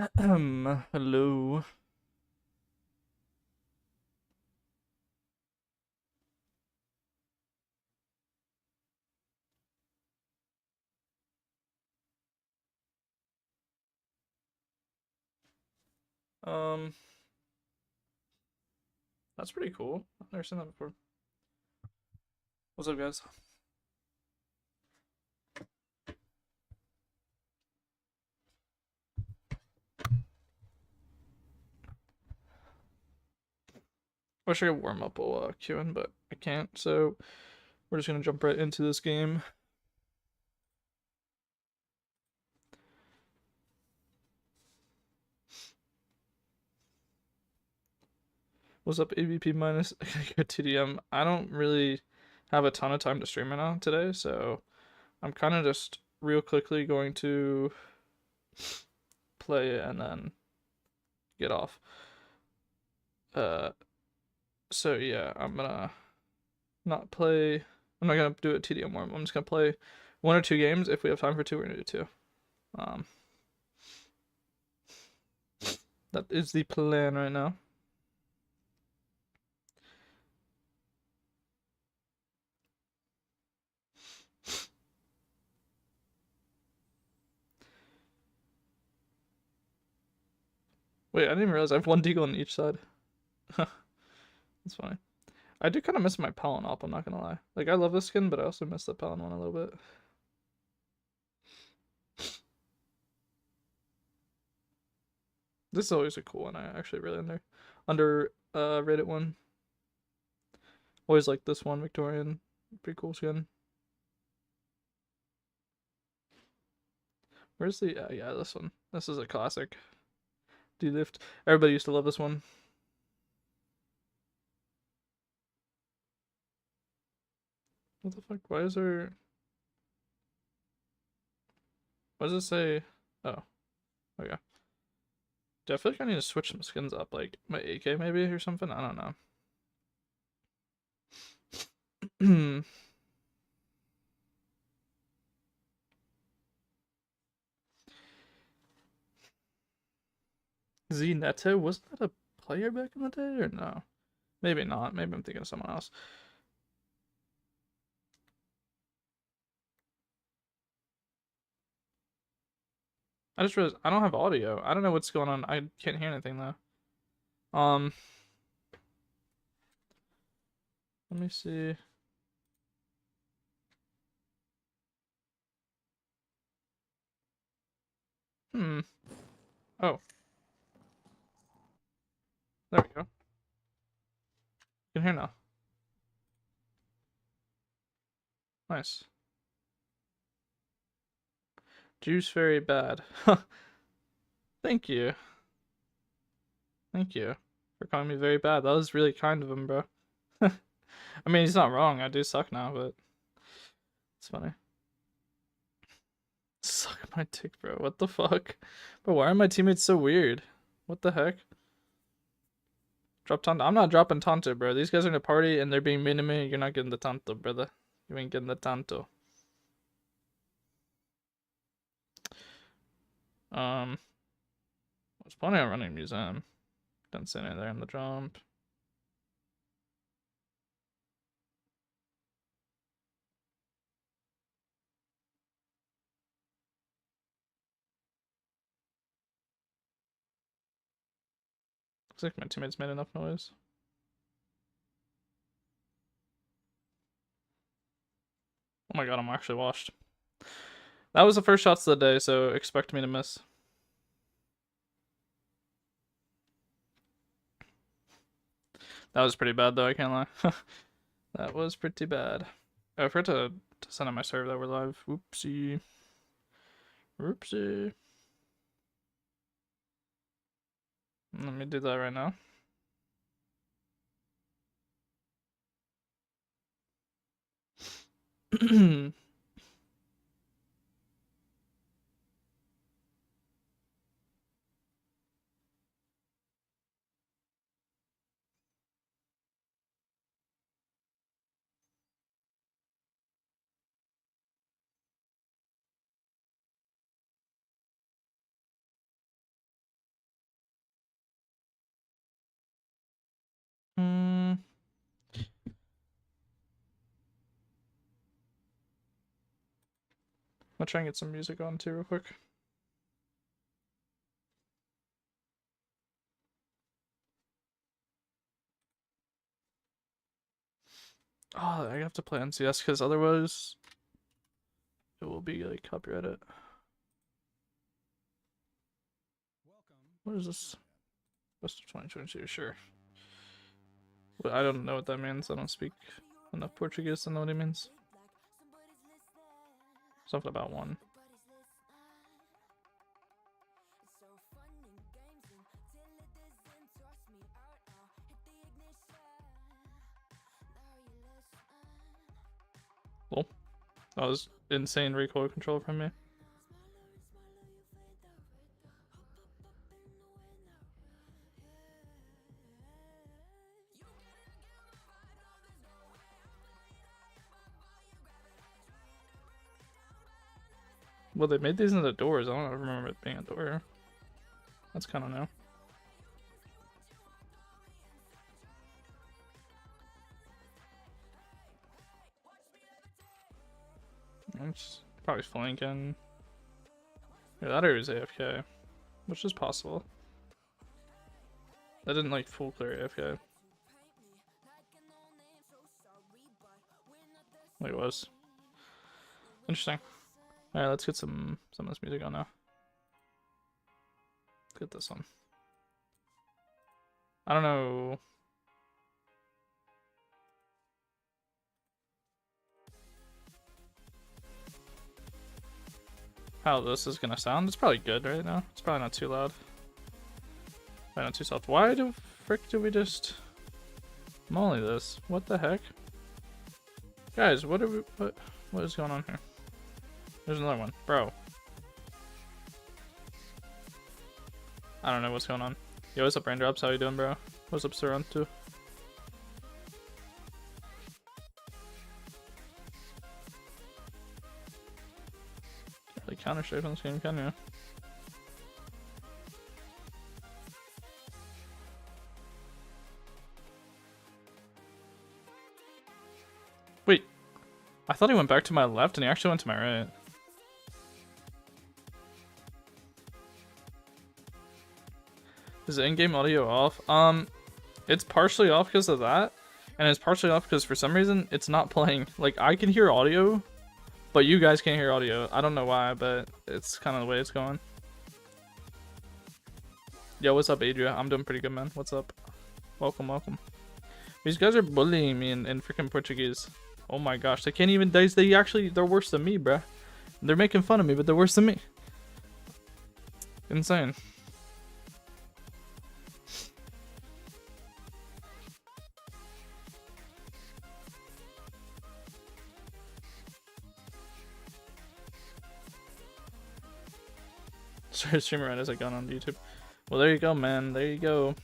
Hello. Um, that's pretty cool. I've never seen that before. What's up, guys? Wish I could warm up while queuing, but I can't. So we're just gonna jump right into this game. What's up, AVP minus TDM? I don't really have a ton of time to stream right now today, so I'm kind of just real quickly going to play it and then get off. Uh, so yeah, I'm gonna not play. I'm not gonna do a TDM warm. I'm just gonna play one or two games. If we have time for two, we're gonna do two. Um, that is the plan right now. Wait, I didn't even realize I have one deagle on each side. That's funny. I do kind of miss my Palin op, I'm not gonna lie. Like, I love this skin, but I also miss the Palin one a little bit. This is always a cool one. I actually really rated one. Always like this one, Victorian. Pretty cool skin. Where's the yeah, this one. This is a classic. D-lift. Everybody used to love this one. What the fuck? Why is there what does it say? Oh, okay. Do I feel like I need to switch some skins up, like my AK maybe or something? I don't know. Z Neto, wasn't that a player back in the day or no? Maybe not. Maybe I'm thinking of someone else. I just realized I don't have audio. I don't know what's going on. I can't hear anything though. Um, let me see. Hmm. Oh, there we go. You can hear now. Nice. Juice very bad. Thank you. Thank you for calling me very bad. That was really kind of him, bro. I mean, he's not wrong. I do suck now, but it's funny. Suck my dick, bro. What the fuck? But why are my teammates so weird? What the heck? Drop Tonto. I'm not dropping Tonto, bro. These guys are in a party and they're being mean to me. You're not getting the Tonto, brother. You ain't getting the Tonto. I was planning on running museum. Didn't say anything there in the jump. Looks like my teammates made enough noise. Oh my god, I'm actually washed. That was the first shots of the day, so expect me to miss. That was pretty bad, though, I can't lie. That was pretty bad. I forgot to send out my server that we're live. Whoopsie. Whoopsie. Let me do that right now. I'll try and get some music on too real quick. Oh, I have to play NCS because otherwise it will be like copyrighted. What is this? Best of 2022, sure. But I don't know what that means. I don't speak enough Portuguese to know what it means. Something about one. Well, that was insane recoil control from me. Well, they made these into doors. I don't remember it being a door. That's kind of new. I'm just probably flanking. Yeah, that area was AFK, which is possible. That didn't like full clear AFK. Like it was. Interesting. Alright, let's get some of this music on now. Let's get this one. I don't know. How this is gonna sound. It's probably good right now. It's probably not too loud. Probably not too soft. Why the frick do we just molly this? What the heck? Guys, what is going on here? There's another one. Bro. I don't know what's going on. Yo, what's up, Raindrops? How you doing, bro? What's up, Sarantu? Can't really counter strafe on this game, can you? Wait. I thought he went back to my left and he actually went to my right. Is the in-game audio off? It's partially off because of that, and it's partially off because for some reason it's not playing. Like, I can hear audio, but you guys can't hear audio. I don't know why, but it's kind of the way it's going. Yo, what's up, Adria? I'm doing pretty good, man. What's up? Welcome, welcome. These guys are bullying me in freaking Portuguese. Oh my gosh, they can't even. They're worse than me, bruh. They're making fun of me, but they're worse than me. Insane. Sorry, streamer right as I got on YouTube. Well, there you go, man. There you go.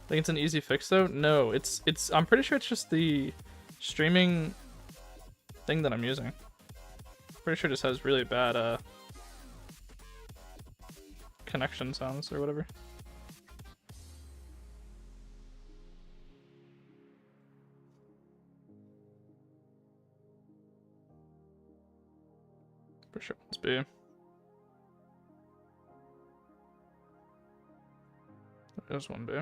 Think it's an easy fix though? No, it's. I'm pretty sure it's just the streaming thing that I'm using. Pretty sure it just has really bad connection sounds or whatever. For sure, let's be. There's one B.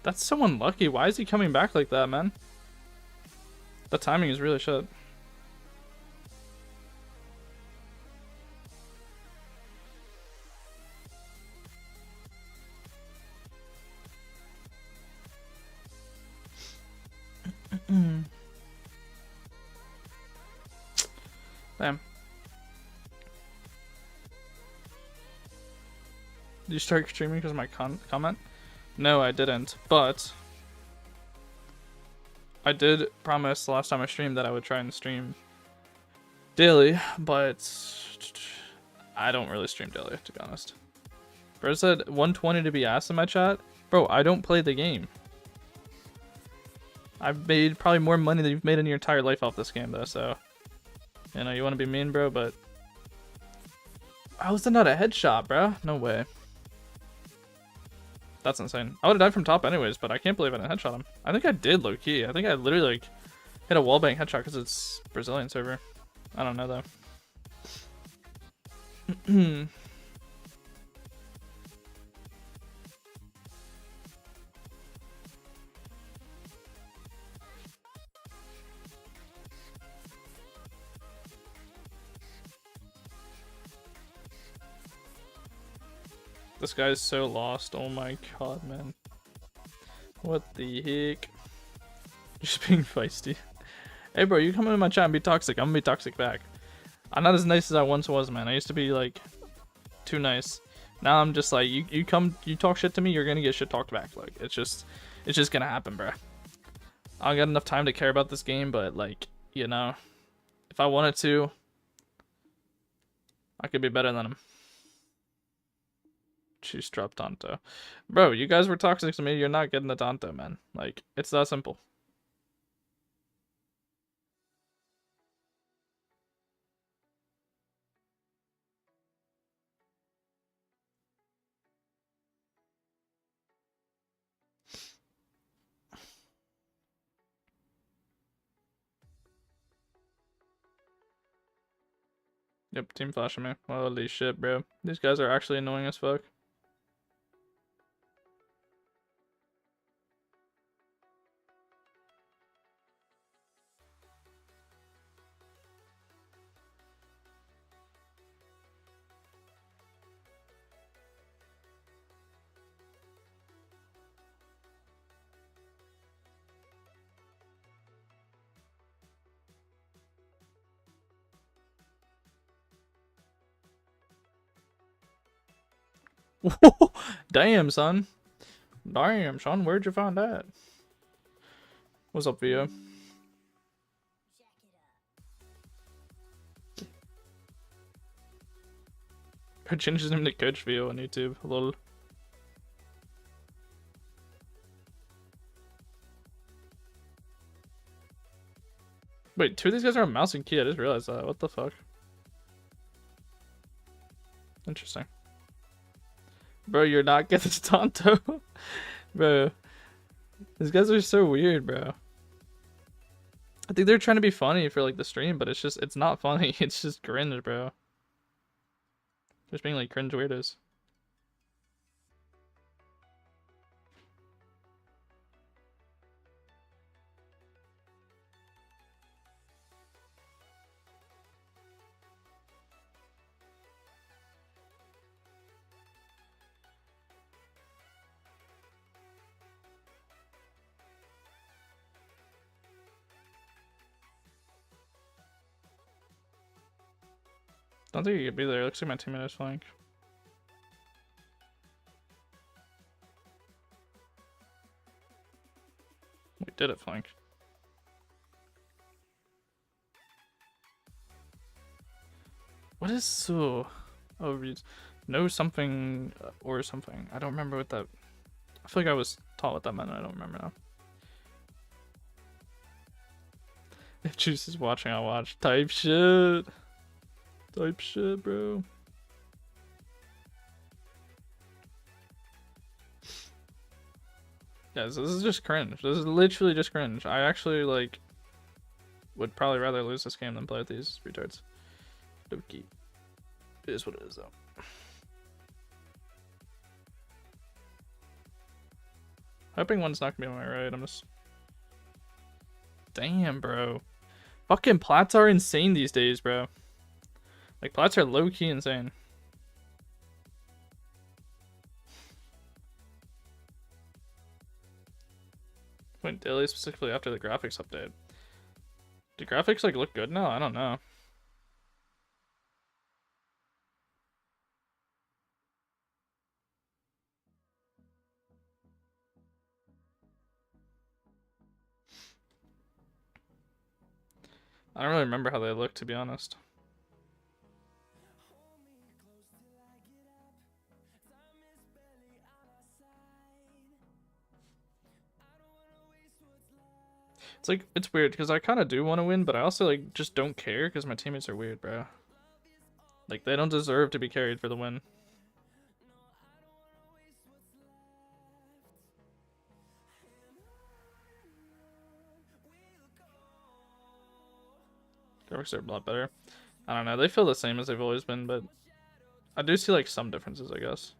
That's so unlucky. Why is he coming back like that, man? The timing is really shit. Damn. Did you start streaming because of my comment? No, I didn't, but I did promise last time I streamed that I would try and stream daily, but I don't really stream daily, to be honest. Bro said 120 to be asked in my chat. Bro, I don't play the game. I've made probably more money than you've made in your entire life off this game, though, so... You know, you want to be mean, bro, but... How is that not a headshot, bro? No way. That's insane. I would have died from top anyways, but I can't believe I didn't headshot him. I think I did low key. I think I literally like hit a wallbang headshot because it's Brazilian server. I don't know though. This guy's so lost. Oh my god, man. What the heck? Just being feisty. Hey, bro, you come into my chat and be toxic. I'm gonna be toxic back. I'm not as nice as I once was, man. I used to be, like, too nice. Now I'm just like, you talk shit to me, you're gonna get shit talked back. Like, it's just gonna happen, bro. I don't got enough time to care about this game, but, like, you know, if I wanted to, I could be better than him. She's dropped Danto. Bro, you guys were toxic to me. You're not getting the Danto, man. Like, it's that simple. Yep, team flashing me. Holy shit, bro. These guys are actually annoying as fuck. Damn, son. Damn, son. Where'd you find that? What's up, Vio? I changed his name to Coach Vio on YouTube. Lol. Wait, two of these guys are on mouse and key. I just realized that. What the fuck? Interesting. Bro, you're not getting this Tonto. Bro. These guys are so weird, bro. I think they're trying to be funny for like the stream, but it's not funny. It's just cringe, bro. Just being like cringe weirdos. Don't think you could be there. Looks like my teammate is flank. We did it flank. What is so? Oh, reads. Know something or something. I don't remember what that. I feel like I was taught what that meant. I don't remember now. If Juice is watching, I'll watch. Type shit. Type shit, bro. Guys, this is just cringe. This is literally just cringe. I actually, like, would probably rather lose this game than play with these retards. Doki. It is what it is, though. Hoping one's not gonna be on my right. I'm just. Damn, bro. Fucking plats are insane these days, bro. Like, plats are low-key insane. Went daily specifically after the graphics update. Do graphics, like, look good now? I don't know. I don't really remember how they look, to be honest. It's like, it's weird because I kind of do want to win, but I also like just don't care because my teammates are weird, bro. Like, they don't deserve to be carried for the win. Graphics are a lot better. I don't know. They feel the same as they've always been, but I do see like some differences, I guess.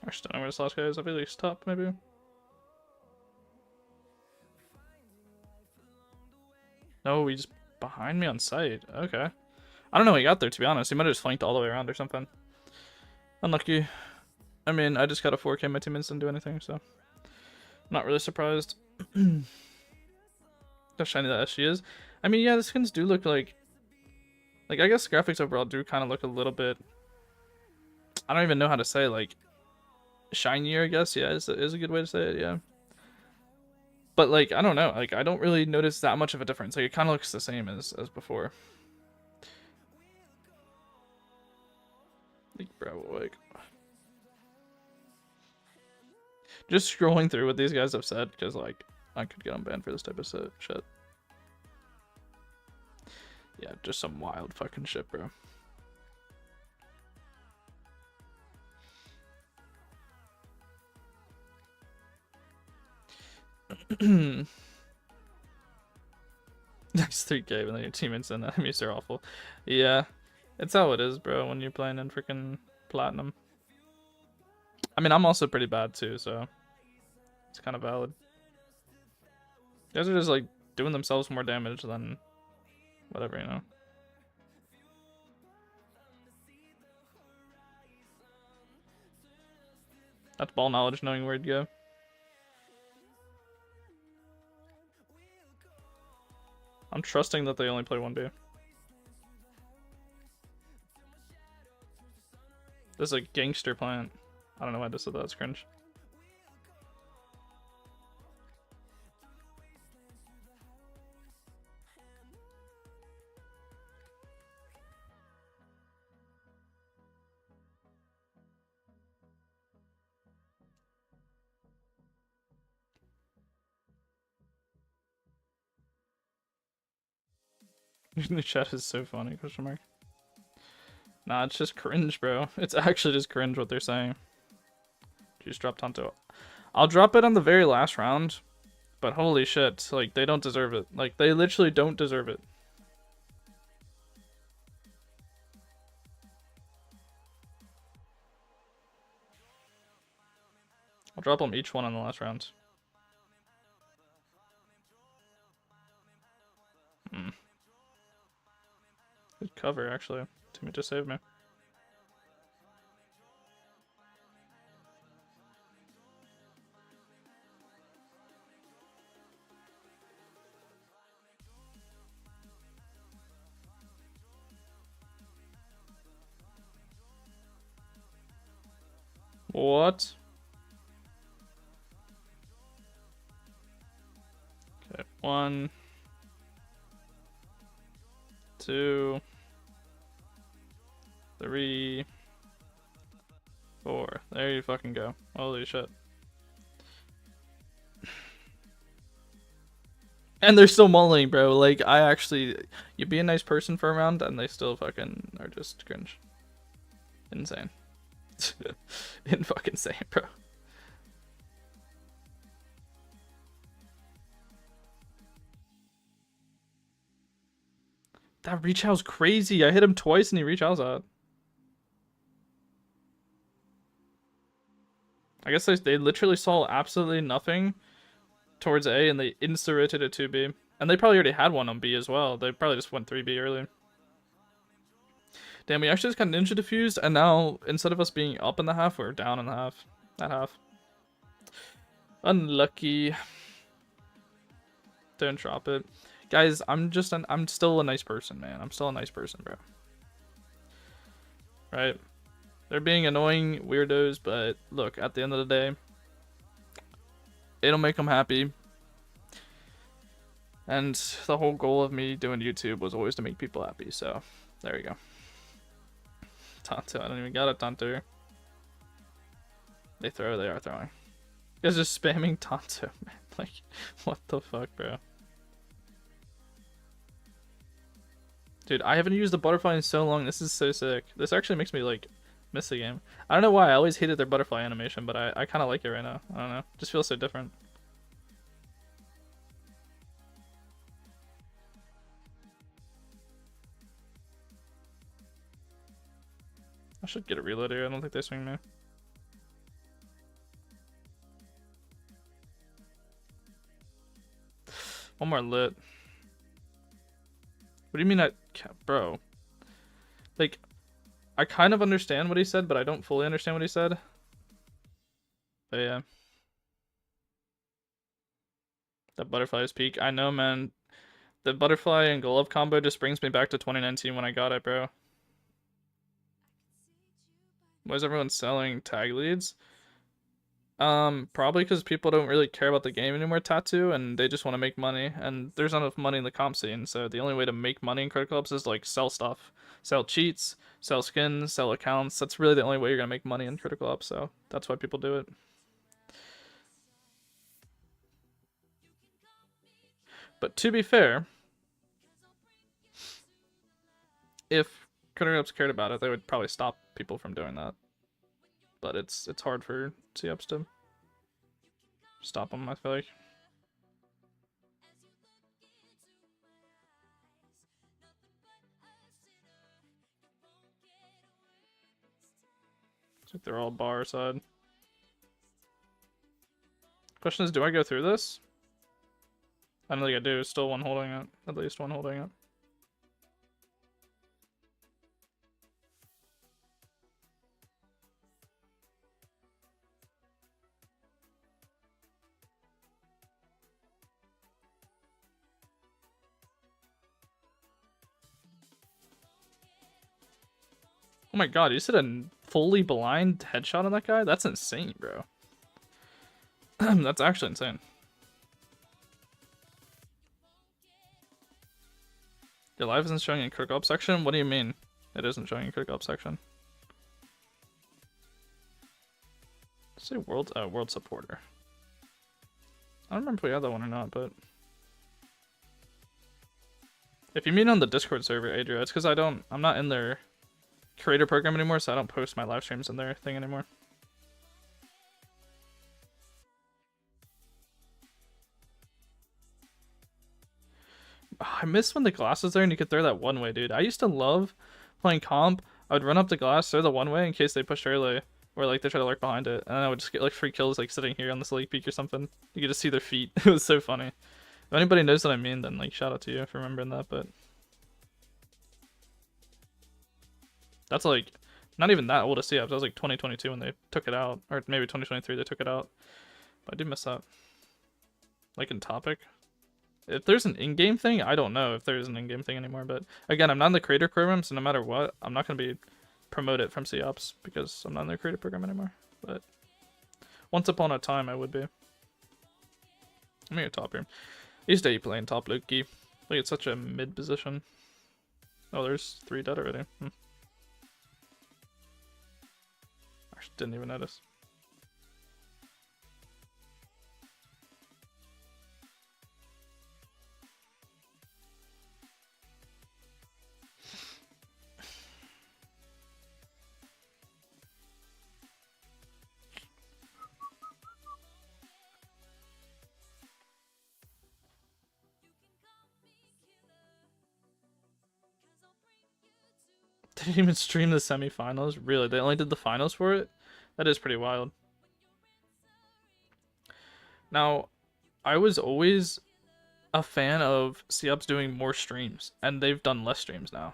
I just don't know where this last guy is. I feel like he's top, maybe. No, he's behind me on site. Okay. I don't know how he got there, to be honest. He might have just flanked all the way around or something. Unlucky. I mean, I just got a 4K. My teammates didn't do anything, so... not really surprised. How shiny that SG is. I mean, yeah, the skins do look like... I guess graphics overall do kind of look a little bit... I don't even know how to say, like... shinier, I guess. Yeah, is a good way to say it, yeah. But, like, I don't know. Like, I don't really notice that much of a difference. Like, it kind of looks the same as before. Like, bro, like... just scrolling through what these guys have said, because, like, I could get unbanned for this type of shit. Yeah, just some wild fucking shit, bro. Next 3K, and then your teammates and enemies are awful. Yeah, it's how it is, bro, when you're playing in freaking platinum. I mean, I'm also pretty bad too, so it's kind of valid. Guys are just like doing themselves more damage than whatever, you know. That's ball knowledge, knowing where to go. I'm trusting that they only play 1B. This is a gangster plant. I don't know why I just said that. It's cringe. The chat is so funny, question mark. Nah, it's just cringe, bro. It's actually just cringe what they're saying. Just drop Tonto. I'll drop it on the very last round, but holy shit, like, they don't deserve it. Like, they literally don't deserve it. I'll drop them each one on the last round. Good cover, actually. Teammate just saved me. What? Okay, 1, 2, 3, 4. There you fucking go. Holy shit. And they're still mulling, bro. Like, you be a nice person for a round, and they still fucking are just cringe. Insane. Fucking insane, bro. That reach out's crazy. I hit him twice and he reach outs out. I guess they literally saw absolutely nothing towards A and they insta-rotated it to B. And they probably already had one on B as well. They probably just went 3B early. Damn, we actually just got ninja diffused, and now instead of us being up in the half, we're down in the half. That half. Unlucky. Don't drop it. Guys, I'm still a nice person, man. I'm still a nice person, bro. Right? They're being annoying weirdos, but look, at the end of the day, it'll make them happy. And the whole goal of me doing YouTube was always to make people happy, so there you go. Tonto, I don't even got a Tonto. They are throwing. You guys are spamming Tonto, man. Like, what the fuck, bro? Dude, I haven't used the butterfly in so long. This is so sick. This actually makes me, like, miss the game. I don't know why. I always hated their butterfly animation, but I kind of like it right now. I don't know. Just feels so different. I should get a reload here. I don't think they swing me. One more lit. What do you mean I... Bro. Like, I kind of understand what he said, but I don't fully understand what he said. But yeah. That butterfly's peak. I know, man. The butterfly and glove combo just brings me back to 2019 when I got it, bro. Why is everyone selling tag leads? Probably because people don't really care about the game anymore, Tattoo, and they just want to make money, and there's not enough money in the comp scene, so the only way to make money in Critical Ops is, like, sell stuff. Sell cheats, sell skins, sell accounts. That's really the only way you're gonna make money in Critical Ops, so that's why people do it. But to be fair, if Critical Ops cared about it, they would probably stop people from doing that. But it's hard for C-Ups to stop them, I feel like. Looks like they're all bar side. Question is, do I go through this? I don't think I do. Still one holding it. At least one holding it. Oh my god, you said a fully blind headshot on that guy? That's insane, bro. That's actually insane. Your live isn't showing in Critical Ops section? What do you mean? It isn't showing in Critical Ops section. Say world supporter. I don't remember if we had that one or not, but if you mean on the Discord server, Adria, it's because I'm not in their creator program anymore, so I don't post my live streams in their thing anymore. Oh, I miss when the glass was there and you could throw that one way, dude. I used to love playing comp. I would run up the glass, throw the one way in case they pushed early, or like they try to lurk behind it, and then I would just get like free kills like sitting here on this lake peak or something. You could just see their feet. It was so funny. If anybody knows what I mean, then like shout out to you for remembering that, but that's like not even that old a C-Ups. That was like 2022 when they took it out, or maybe 2023 they took it out. But I do miss that. Like in Topic. If there's an in-game thing, I don't know if there is an in-game thing anymore. But again, I'm not in the creator program, so no matter what, I'm not gonna be promoted from C-Ops because I'm not in the creator program anymore. But once upon a time, I would be. I'm here top here. These days playing top Loki. Like it's such a mid position. Oh, there's 3 dead already. Actually, didn't even notice. They didn't even stream the semifinals? Really? They only did the finals for it? That is pretty wild. Now, I was always a fan of C-Ups doing more streams, and they've done less streams now.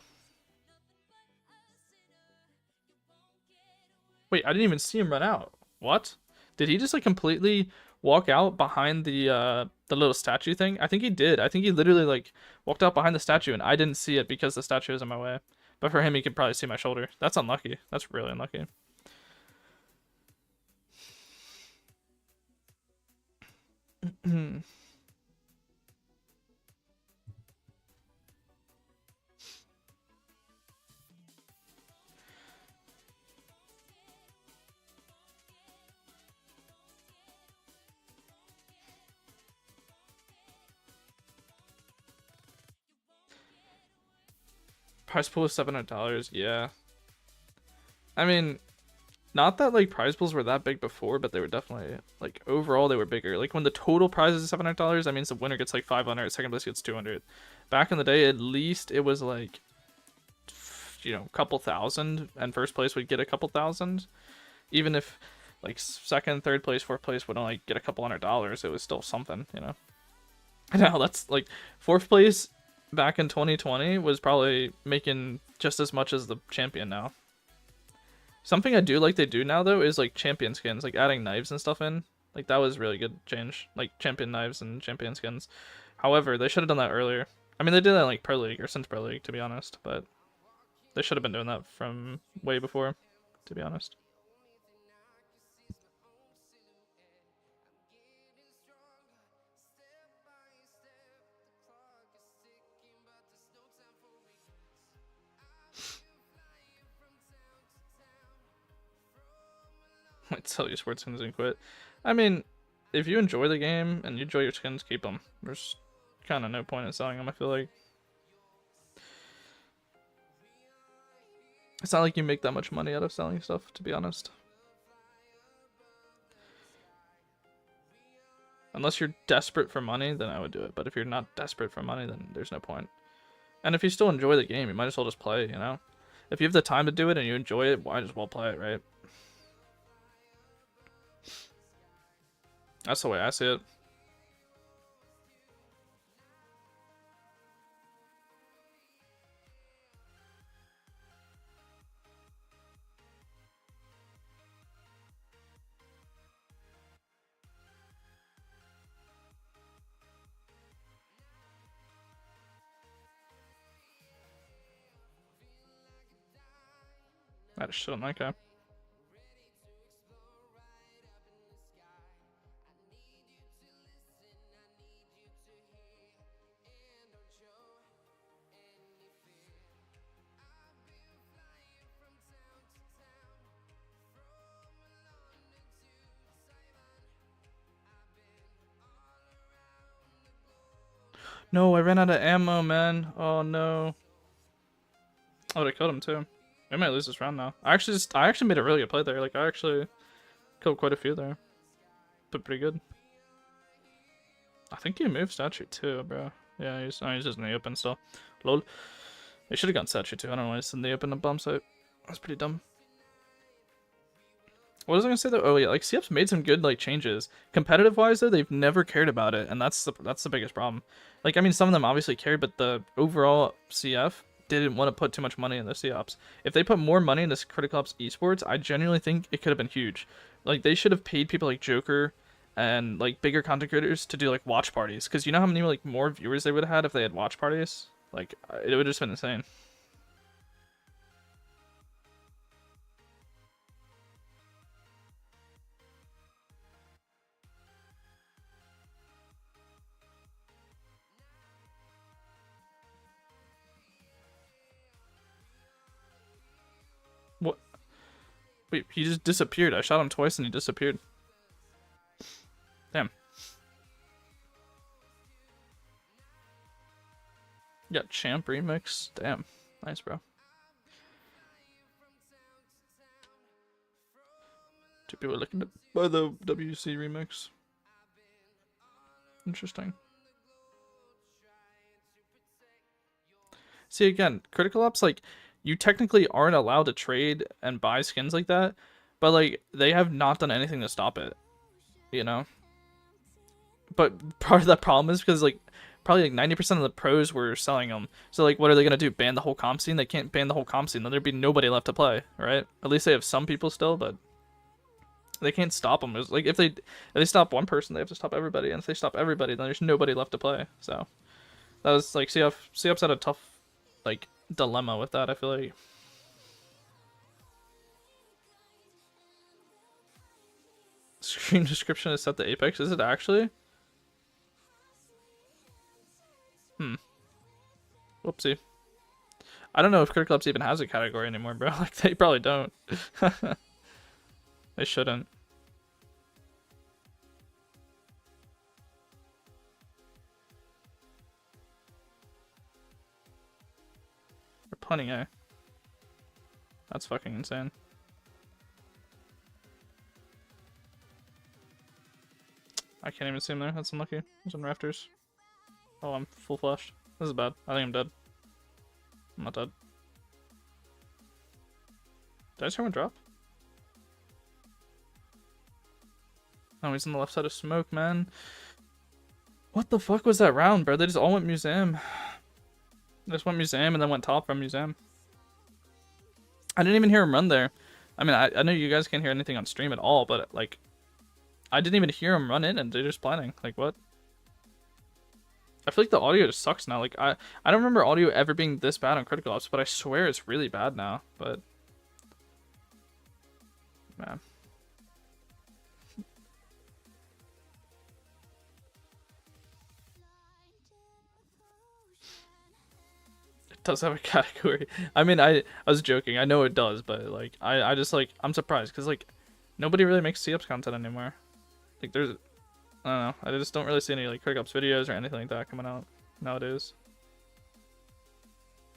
Wait, I didn't even see him run out. What? Did he just like completely walk out behind the little statue thing? I think he did. I think he literally like walked out behind the statue and I didn't see it because the statue was in my way. But for him, he could probably see my shoulder. That's unlucky. That's really unlucky. Prize pool is $700. Yeah. I mean, not that like prize pools were that big before, but they were definitely like overall they were bigger. Like when the total prize is $700, that means the winner gets like 500, second place gets 200. Back in the day, at least it was like, you know, a couple thousand, and first place would get a couple thousand. Even if like second, third place, fourth place would only get a couple $100, it was still something, you know. Now that's like fourth place back in 2020 was probably making just as much as the champion now. Something I do like they do now though is like champion skins, like adding knives and stuff in. Like that was really good change, like champion knives and champion skins. However, they should have done that earlier. I mean, they did that in like Pro League or since Pro League, to be honest, but they should have been doing that from way before, to be honest. Might sell you sports skins and quit. I mean, if you enjoy the game and you enjoy your skins, keep them. There's kind of no point in selling them, I feel like. It's not like you make that much money out of selling stuff, to be honest. Unless you're desperate for money, then I would do it. But if you're not desperate for money, then there's no point. And if you still enjoy the game, you might as well just play, you know? If you have the time to do it and you enjoy it, might as well play it, right? That's the way I see it. I just shit on that guy. No, I ran out of ammo, man. Oh no. Oh, they killed him too. We might lose this round now. I actually made a really good play there. Like I actually killed quite a few there. But pretty good. I think he moved statue too, bro. Yeah, he's just in the open still. Lol. He should have gone statue too. I don't know why he's in the open bomb site. That's pretty dumb. What was I gonna say though? Oh yeah, like CF's made some good like changes. Competitive wise though, they've never cared about it, and that's the biggest problem. Like I mean, some of them obviously cared, but the overall CF didn't want to put too much money in the COps. If they put more money in this Critical Ops esports, I genuinely think it could have been huge. Like they should have paid people like Joker and like bigger content creators to do like watch parties, because you know how many like more viewers they would have had if they had watch parties. Like it would have just been insane. What? Wait, he just disappeared. I shot him twice and he disappeared. Damn. Yeah, Champ remix. Damn. Nice, bro. Two people looking to buy the WC remix. Interesting. See, again, Critical Ops, like, you technically aren't allowed to trade and buy skins like that, but, like, they have not done anything to stop it, you know? But part of that problem is because, like, probably like 90% of the pros were selling them. So, like, what are they going to do? Ban the whole comp scene? They can't ban the whole comp scene. Then there'd be nobody left to play, right? At least they have some people still, but They can't stop them. It's like if they stop one person, they have to stop everybody, and if they stop everybody, then there's nobody left to play. So that was like CF's had a tough like dilemma with that. I feel like. Screen description is set to Apex. Is it actually? Whoopsie. I don't know if Critical Ops even has a category anymore, bro. Like, they probably don't. They shouldn't. They're punting, eh? That's fucking insane. I can't even see him there. That's unlucky. He's on rafters. Oh, I'm full flashed. This is bad. I think I'm dead. I'm not dead. Did I just hear one drop? Oh, he's on the left side of smoke, man. What the fuck was that round, bro? They just all went museum. They just went museum and then went top from museum. I didn't even hear him run there. I mean, I know you guys can't hear anything on stream at all, but like, I didn't even hear him run in and they're just planning. Like, what? I feel like the audio just sucks now. Like, I don't remember audio ever being this bad on Critical Ops, but I swear it's really bad now. But, man. It does have a category. I mean, I was joking. I know it does, but like, I just like, I'm surprised because like, nobody really makes C-Ups content anymore. Like, there's, I don't know. I just don't really see any like Critical Ops videos or anything like that coming out nowadays.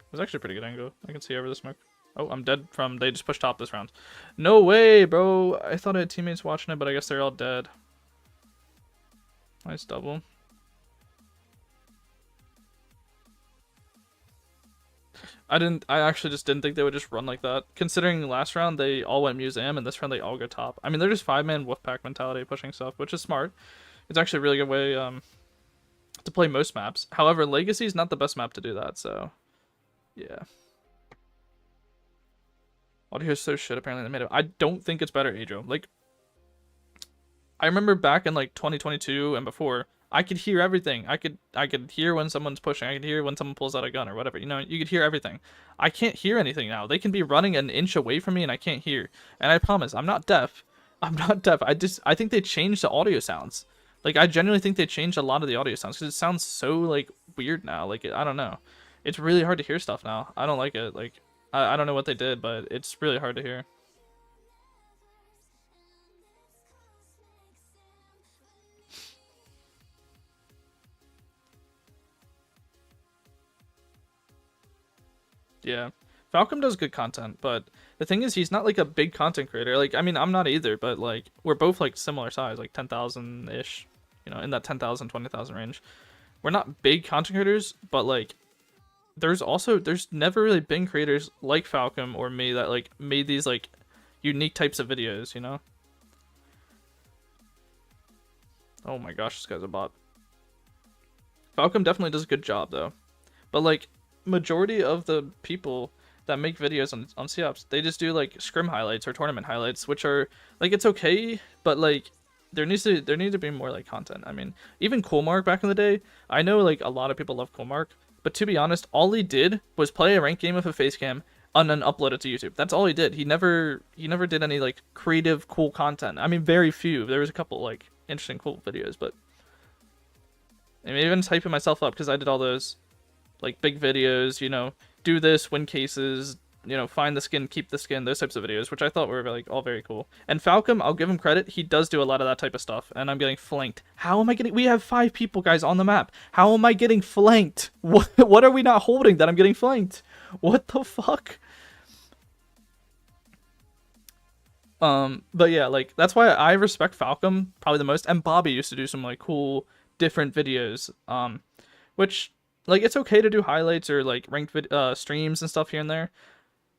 It was actually a pretty good angle. I can see over the smoke. Oh, I'm dead from, they just pushed top this round. No way, bro. I thought I had teammates watching it, but I guess they're all dead. Nice double. I actually just didn't think they would just run like that. Considering last round they all went museum and this round they all go top. I mean, they're just 5-man Wolfpack mentality pushing stuff, which is smart. It's actually a really good way to play most maps. However, Legacy is not the best map to do that, so yeah. Audio is so shit, apparently they made it. I don't think it's better, Adro. Like, I remember back in like 2022 and before, I could hear everything. I could hear when someone's pushing. I could hear when someone pulls out a gun or whatever. You know, you could hear everything. I can't hear anything now. They can be running an inch away from me and I can't hear. And I promise, I'm not deaf. I'm not deaf. I think they changed the audio sounds. Like, I genuinely think they changed a lot of the audio sounds because it sounds so like weird now. Like, I don't know. It's really hard to hear stuff now. I don't like it. Like, I don't know what they did, but it's really hard to hear. Yeah. Falcom does good content, but the thing is he's not like a big content creator. Like, I mean, I'm not either, but like we're both like similar size, like 10,000-ish, you know, in that 10,000, 20,000 range. We're not big content creators, but like there's never really been creators like Falcom or me that like made these like unique types of videos, you know? Oh my gosh, this guy's a bot. Falcom definitely does a good job though. But like majority of the people that make videos on COPS, they just do like scrim highlights or tournament highlights, which are like, it's okay, but like there needs to be more like content. I mean, even Coolmark back in the day, I know like a lot of people love Coolmark, but to be honest, all he did was play a ranked game with a Facecam and then upload it to YouTube. That's all he did. He never did any like creative cool content. I mean, very few. There was a couple like interesting cool videos, but I'm even typing myself up because I did all those like big videos, you know, do this, win cases, you know, find the skin, keep the skin, those types of videos, which I thought were like all very cool. And Falcom, I'll give him credit, he does do a lot of that type of stuff, and I'm getting flanked. How am I getting? We have 5 people, guys, on the map. How am I getting flanked? What are we not holding that I'm getting flanked? What the fuck? But yeah, like that's why I respect Falcom probably the most, and Bobby used to do some like cool different videos, which like it's okay to do highlights or like ranked streams and stuff here and there,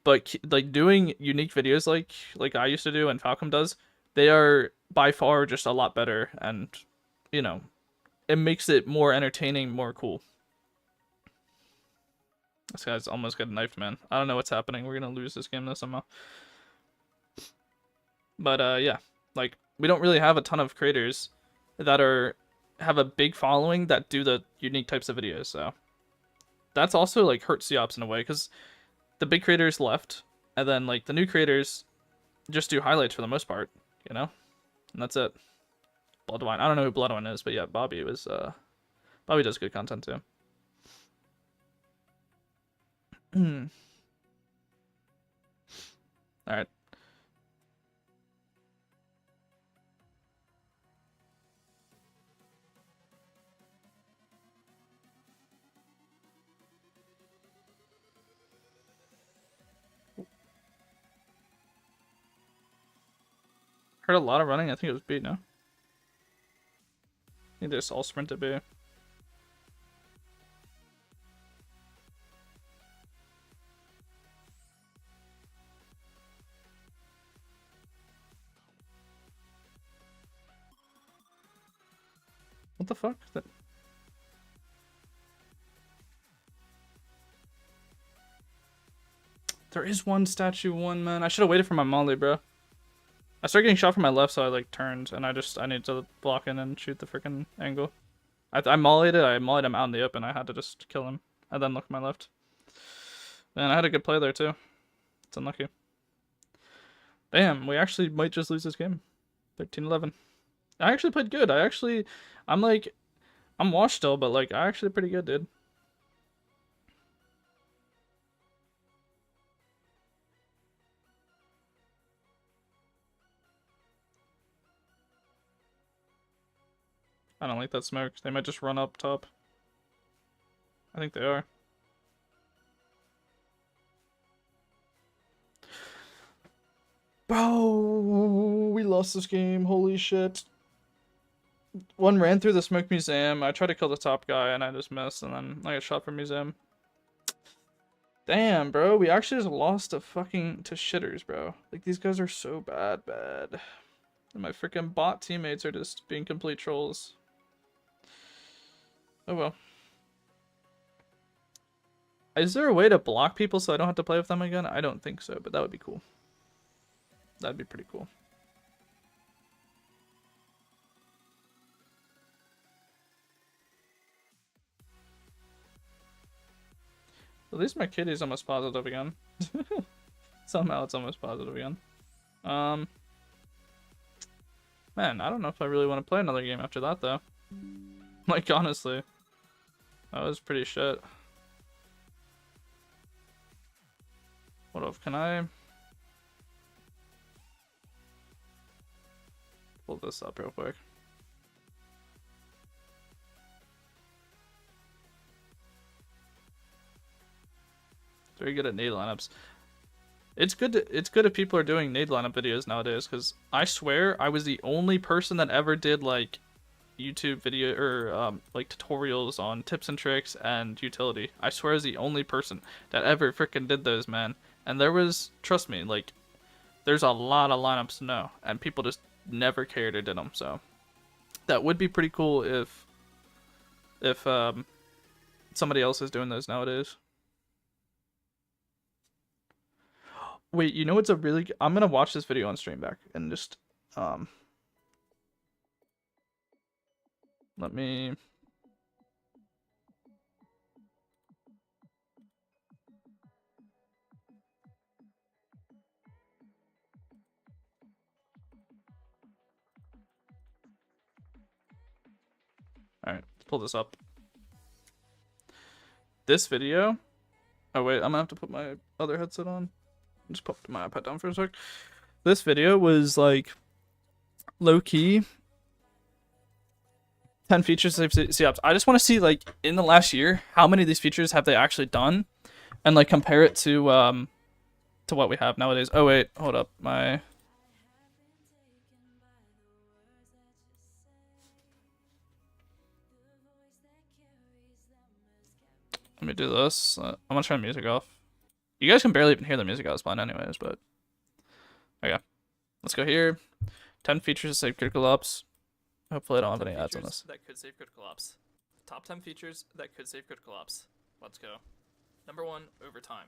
but like doing unique videos like I used to do and Falcom does, they are by far just a lot better, and you know, it makes it more entertaining, more cool. This guy's almost got knifed, man. I don't know what's happening. We're gonna lose this game though somehow. But yeah, Like, we don't really have a ton of creators that have a big following that do the unique types of videos, so that's also like hurts the ops in a way, because the big creators left, and then like the new creators just do highlights for the most part, you know, and that's it. Bloodwine, I don't know who Bloodwine is, but yeah, Bobby does good content too. All right. Heard a lot of running. I think it was B, no? I think they just all sprinted B. What the fuck? There is one statue, man. I should have waited for my molly, bro. I started getting shot from my left, so I like turned, and I need to block in and shoot the freaking angle. I mollied him out in the open. I had to just kill him, and then look at my left. And I had a good play there too. It's unlucky. Damn, we actually might just lose this game. 13-11. I actually played good. I'm washed still, but like I actually pretty good, dude. I don't like that smoke. They might just run up top. I think they are. Bro, we lost this game. Holy shit. One ran through the smoke museum. I tried to kill the top guy and I just missed, and then I got shot from museum. Damn, bro. We actually just lost to shitters, bro. Like, these guys are so bad. And my freaking bot teammates are just being complete trolls. Oh well. Is there a way to block people so I don't have to play with them again? I don't think so, but that would be cool. That'd be pretty cool. At least my kitty's almost positive again. Somehow it's almost positive again. Man, I don't know if I really want to play another game after that, though. Like, honestly. That was pretty shit. What if, can I pull this up real quick? Very good at nade lineups. It's good if people are doing nade lineup videos nowadays, because I swear I was the only person that ever did like YouTube video or like tutorials on tips and tricks and utility. I swear I was the only person that ever freaking did those, man. And there was, trust me, like there's a lot of lineups to know, and people just never cared or did them. So that would be pretty cool if somebody else is doing those nowadays. Wait, you know what's a really I'm gonna watch this video on stream back and just let me Alright, let's pull this up. This video, oh wait, I'm gonna have to put my other headset on. Just put my iPad down for a sec. This video was like low-key 10 features to see ups. I just want to see like in the last year how many of these features have they actually done, and like compare it to what we have nowadays. Oh wait, hold up, my let me do this. I'm gonna turn the music off. You guys can barely even hear the music I was playing anyways, but okay. Let's go here. 10 features to save critical ops. Hopefully I don't have any ads on this. That could save critical ops. Top 10 features that could save critical ops. Let's go. Number 1, overtime.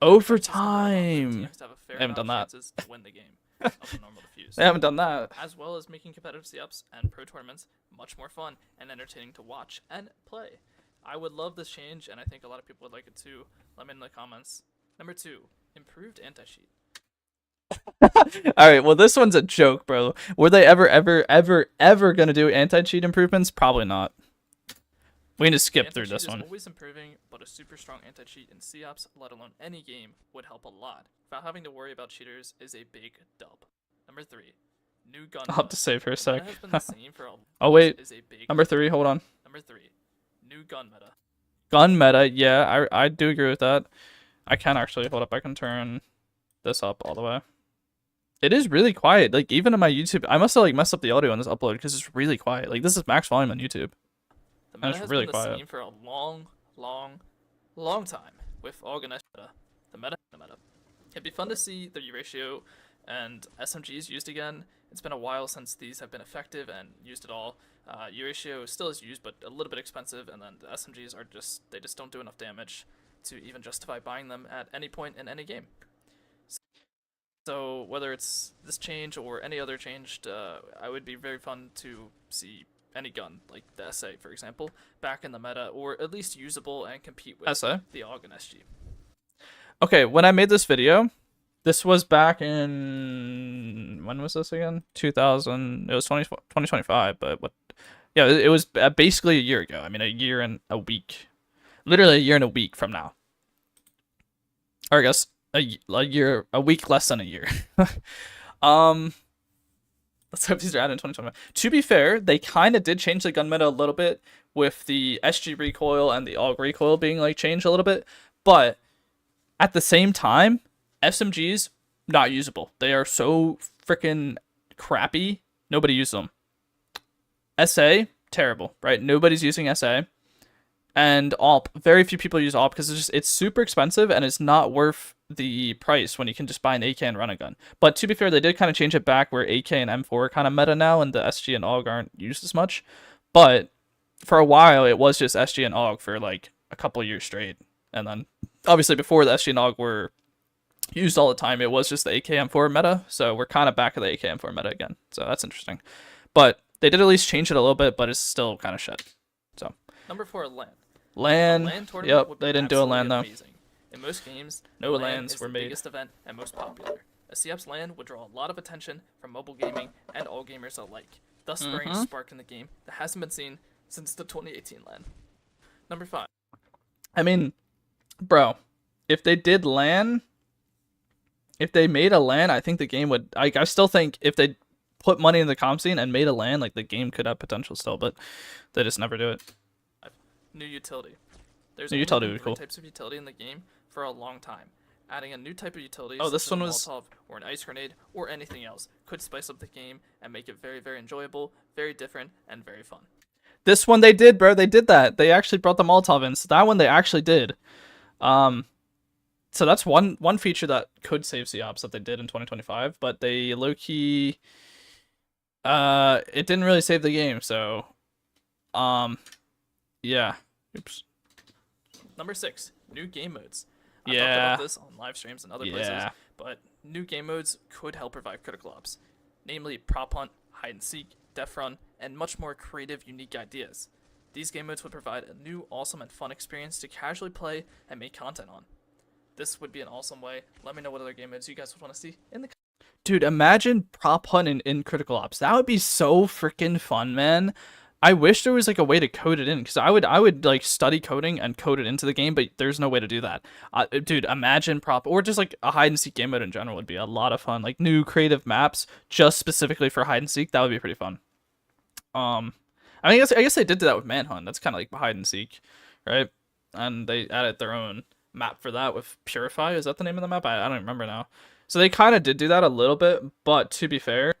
Overtime! I haven't done that. To win the game. of the normal diffuse. They haven't done that. As well as making competitive C-ups and pro tournaments much more fun and entertaining to watch and play. I would love this change, and I think a lot of people would like it too. Let me know in the comments. Number 2, improved anti-cheat. All right, well, this one's a joke, bro. Were they ever gonna do anti-cheat improvements? Probably not. We need to skip through this one. Always improving, but a super strong anti-cheat in C-ops, let alone any game, would help a lot. Without having to worry about cheaters is a big dub. Number 3, new gun. I'll have to save for a sec. Has been the same for oh wait, is a big number 3. Hold on. Number 3, new gun meta. Gun meta, yeah, I do agree with that. I can actually hold up. I can turn this up all the way. It is really quiet. Like, even on my YouTube, I must have like messed up the audio on this upload because it's really quiet. Like, this is max volume on YouTube. The meta has really been the same for a long time with ALGS meta. The meta. It'd be fun to see the U ratio and SMGs used again. It's been a while since these have been effective and used at all. U ratio still is used, but a little bit expensive, and then the SMGs are just don't do enough damage to even justify buying them at any point in any game. So whether it's this change or any other change, I would be very fun to see any gun, like the SA, for example, back in the meta, or at least usable and compete with the AUG and SG. Okay, when I made this video, this was back in... when was this again? 2000... it was 2025, but what... yeah, it was basically a year ago. I mean, a year and a week. Literally a year and a week from now. Or I guess a week less than a year. Let's hope these are added in 2025. To be fair, they kind of did change the gun meta a little bit with the SG recoil and the AUG recoil being like changed a little bit, but at the same time, SMGs not usable. They are so freaking crappy. Nobody uses them. SA terrible, right? Nobody's using SA. And AWP, very few people use AWP because it's super expensive and it's not worth the price when you can just buy an AK and run a gun. But to be fair, they did kind of change it back where AK and M4 are kind of meta now and the SG and AUG aren't used as much. But for a while, it was just SG and AUG for like a couple years straight. And then obviously before the SG and AUG were used all the time, it was just the AK M4 meta. So we're kind of back at the AK M4 meta again. So that's interesting. But they did at least change it a little bit, but it's still kind of shit. So number 4, LAN. LAN, yep, they didn't do a LAN though. Amazing. In most games, no LAN LANs is were the made. biggest event and most popular. A CF's LAN would draw a lot of attention from mobile gaming and all gamers alike, thus spurring a spark in the game that hasn't been seen since the 2018 LAN. Number 5. I mean, bro, if they did LAN, if they made a LAN, I think the game would... I still think if they put money in the comp scene and made a LAN, like the game could have potential still, but they just never do it. New utility. There's new utility would be cool. Types of utility in the game for a long time. Adding a new type of utility, this one was Molotov or an ice grenade or anything else, could spice up the game and make it very, very enjoyable, very different, and very fun. This one they did, bro. They did that. They actually brought the Molotov in. So that one they actually did. So that's one feature that could save C-Ops that they did in 2025, but they low-key... it didn't really save the game, so... yeah. Oops. Number 6, new game modes. I've talked about this on live streams and other places, but new game modes could help revive critical ops, namely prop hunt, hide and seek, def run, and much more creative, unique ideas. These game modes would provide a new, awesome, and fun experience to casually play and make content on. This would be an awesome way. Let me know what other game modes you guys would want to see in the comments. Dude, imagine prop hunt in critical ops. That would be so freaking fun, man. I wish there was like a way to code it in, because I would like study coding and code it into the game, but there's no way to do that. Dude, imagine prop, or just like a hide and seek game mode in general would be a lot of fun. Like new creative maps just specifically for hide and seek, that would be pretty fun. I mean, I guess they did that with Manhunt. That's kind of like hide and seek, right? And they added their own map for that with Purify. Is that the name of the map? I don't remember now. So they kind of did do that a little bit, but to be fair,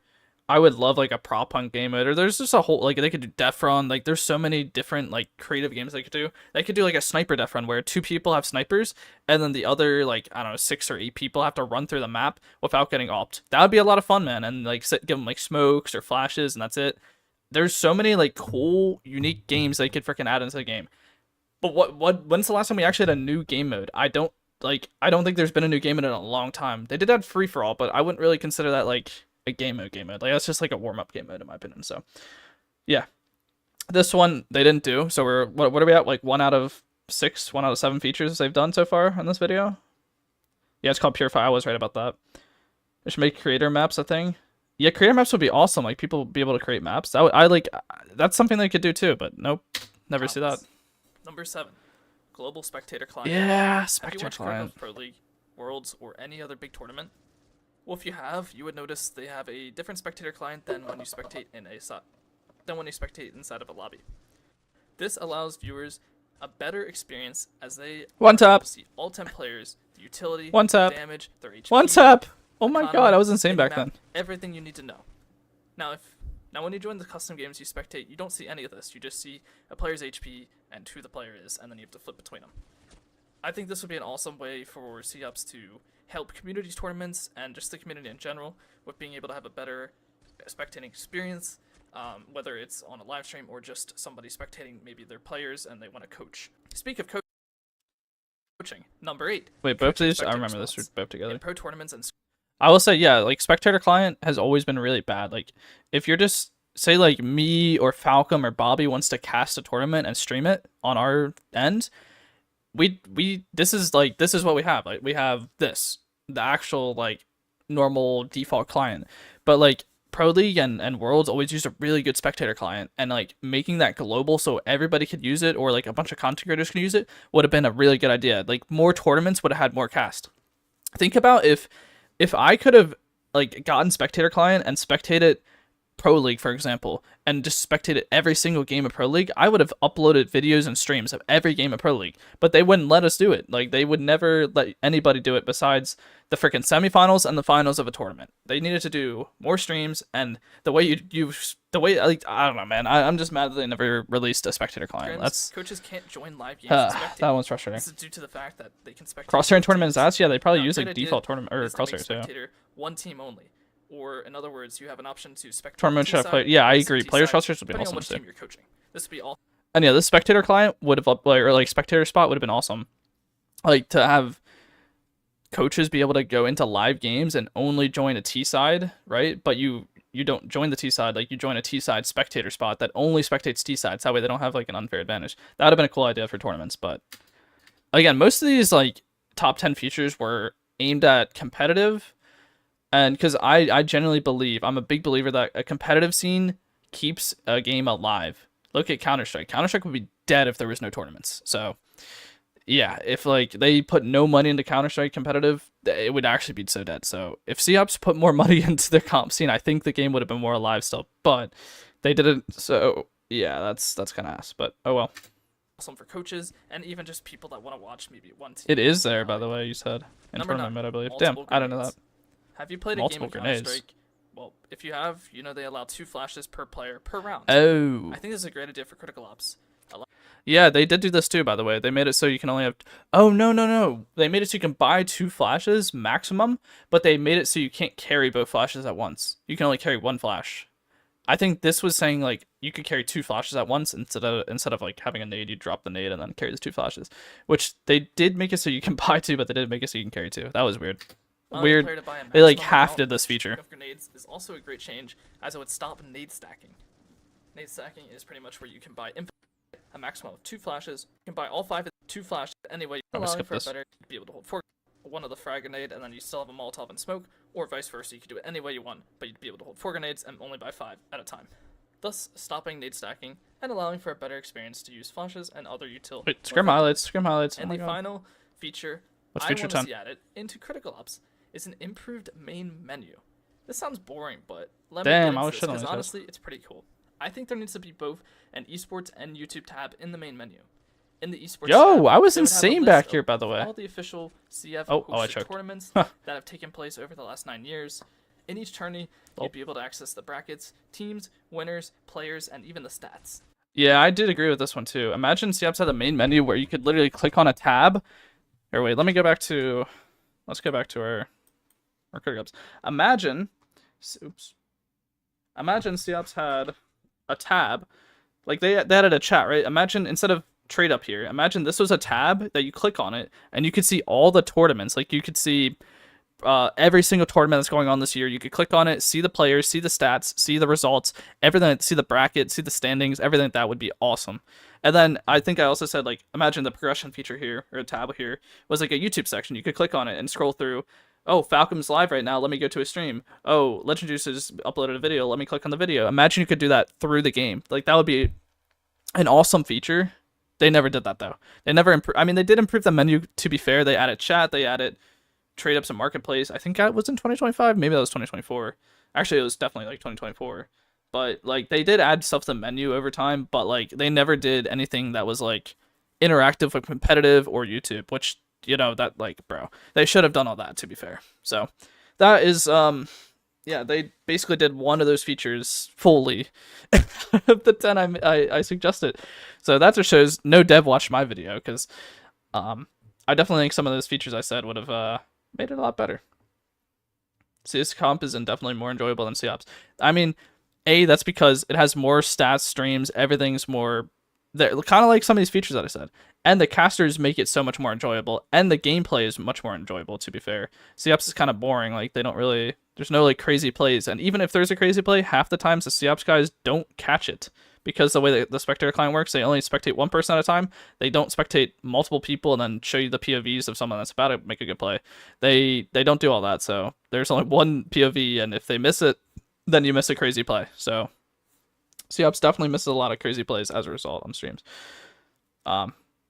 I would love like a prop hunt game mode, or there's just a whole, like they could do def run. Like there's so many different like creative games they could do. They could do like a sniper def run where 2 people have snipers and then the other like, I don't know, 6 or 8 people have to run through the map without getting opt. That would be a lot of fun, man. And like give them like smokes or flashes and that's it. There's so many like cool, unique games they could freaking add into the game. But when's the last time we actually had a new game mode? I don't like, I don't think there's been a new game mode in a long time. They did have free for all, but I wouldn't really consider that like a game mode. Like, that's just like a warm up game mode in my opinion. So yeah, this one they didn't do. So we're what are we at? Like 1 out of 6, 1 out of 7 features they've done so far in this video. Yeah, it's called Purify. I was right about that. They should make creator maps a thing. Yeah, creator maps would be awesome. Like, people be able to create maps. That's something they could do too, but nope. Never see that. Number 7. Global Spectator Client. Yeah, Spectator Client. Pro League, Worlds, or any other big tournament? Well, if you have, you would notice they have a different spectator client than when you spectate inside of a lobby. This allows viewers a better experience as they see all 10 players, the utility, damage, their HP. Oh my god, I was insane back then. Everything you need to know. Now when you join the custom games you spectate, you don't see any of this. You just see a player's HP and who the player is, and then you have to flip between them. I think this would be an awesome way for C-Ups to help communities tournaments and just the community in general with being able to have a better spectating experience, whether it's on a live stream or just somebody spectating maybe their players and they want to coach. Speak of coaching, number 8. Wait, both of these? I remember this were both together. In pro tournaments and I will say, yeah, like, spectator client has always been really bad. Like, if you're just, say, like, me or Falcom or Bobby wants to cast a tournament and stream it on our end, this is what we have. Like, we have the actual, like, normal default client. But, like, Pro League and Worlds always used a really good spectator client, and, like, making that global so everybody could use it, or, like, a bunch of content creators can use it, would have been a really good idea. Like, more tournaments would have had more cast. Think about if I could have, like, gotten spectator client and spectated Pro League, for example, and just spectated every single game of Pro League, I would have uploaded videos and streams of every game of Pro League. But they wouldn't let us do it. Like, they would never let anybody do it besides the freaking semifinals and the finals of a tournament. They needed to do more streams, and the way like, I don't know, man. I'm just mad that they never released a spectator client. Coaches can't join live games and spectate. That one's frustrating. This is due to the fact that they can spectate crosshair tournaments. Yeah, they probably use like default tournament or crosshair too. One team only. Or, in other words, you have an option to spectate. Tournament should have played. Yeah, I agree. Players crosshairs would be awesome too. Team you're coaching. This would be all. And yeah, this spectator client would have or like spectator spot would have been awesome. Like, to have coaches be able to go into live games and only join a T side, right? But you don't join the T side. Like, you join a T side spectator spot that only spectates T sides. That way they don't have like an unfair advantage. That would have been a cool idea for tournaments. But again, most of these like top 10 features were aimed at competitive. And because I genuinely believe, I'm a big believer that a competitive scene keeps a game alive. Look at Counter-Strike. Counter-Strike would be dead if there was no tournaments. So, yeah, if like they put no money into Counter-Strike competitive, it would actually be so dead. So, if C-Ups put more money into their comp scene, I think the game would have been more alive still. But they didn't. So, yeah, that's kind of ass. But, oh well. Awesome for coaches and even just people that want to watch maybe one team. It is there, by the way, you said. In tournament mode, I believe. Damn, I don't know that. Have you played a game of Counter-Strike? Well, if you have, you know they allow 2 flashes per player per round. Oh. I think this is a great idea for critical ops. Yeah, they did do this too, by the way. They made it so you can only have... Oh, no. They made it so you can buy 2 flashes maximum, but they made it so you can't carry both flashes at once. You can only carry 1 flash. I think this was saying, like, you could carry 2 flashes at once instead of like, having a nade, you drop the nade and then carry the 2 flashes. Which they did make it so you can buy 2, but they didn't make it so you can carry 2. That was weird. Weird. They like half did this feature. Of grenades is also a great change, as it would stop nade stacking. Nade stacking is pretty much where you can buy a maximum of 2 flashes. You can buy all 5 of 2 flashes anyway, allowing for a better be able to hold one of the frag grenade, and then you still have a Molotov and smoke, or vice versa. You could do it any way you want, but you'd be able to hold 4 grenades and only buy 5 at a time, thus stopping nade stacking and allowing for a better experience to use flashes and other utility. Wait, scrim highlights. And the final feature I want to see added into critical ops is an improved main menu. This sounds boring, but let me get into this, because honestly, it's pretty cool. I think there needs to be both an esports and YouTube tab in the main menu. In the esports tab, I was insane back here, by the way. All the official CF hosted tournaments that have taken place over the last 9 years. In each tourney, you'd be able to access the brackets, teams, winners, players, and even the stats. Yeah, I did agree with this one too. Imagine CFs had a main menu where you could literally click on a tab. Or wait, let me go back to... Let's go back to our critical ops. Imagine CFs had a tab. Like, they added a chat, right? Imagine instead of trade up here. Imagine this was a tab that you click on it, and you could see all the tournaments. Like, you could see every single tournament that's going on this year. You could click on it, see the players, see the stats, see the results, everything, see the bracket, see the standings, everything like that would be awesome. And then I think I also said, like, imagine the progression feature here, or a tab here, was like a YouTube section. You could click on it and scroll through. Oh, Falcom's live right now. Let me go to a stream. Oh, Legend Juice has uploaded a video. Let me click on the video. Imagine you could do that through the game. Like, that would be an awesome feature. They never did that, though. They never I mean, they did improve the menu, to be fair. They added chat. They added trade ups and marketplace. I think that was in 2025. Maybe that was 2024. Actually, it was definitely like 2024. But like, they did add stuff to the menu over time, but like, they never did anything that was like interactive, like competitive or YouTube, which, you know, that, like, bro, they should have done all that, to be fair. So that is yeah, they basically did one of those features fully of the 10 I suggested. So that just shows no dev watched my video, because I definitely think some of those features I said would have made it a lot better. CS comp is definitely more enjoyable than COPS. I mean, that's because it has more stats, streams, everything's more... They're kind of like some of these features that I said. And the casters make it so much more enjoyable. And the gameplay is much more enjoyable, to be fair. COPS is kind of boring. Like, they don't really... There's no, like, crazy plays. And even if there's a crazy play, half the times the COPS guys don't catch it. Because the way that the spectator client works, they only spectate one person at a time. They don't spectate multiple people and then show you the POVs of someone that's about to make a good play. They don't do all that. So there's only one POV, and if they miss it, then you miss a crazy play. So COPS definitely misses a lot of crazy plays as a result on streams.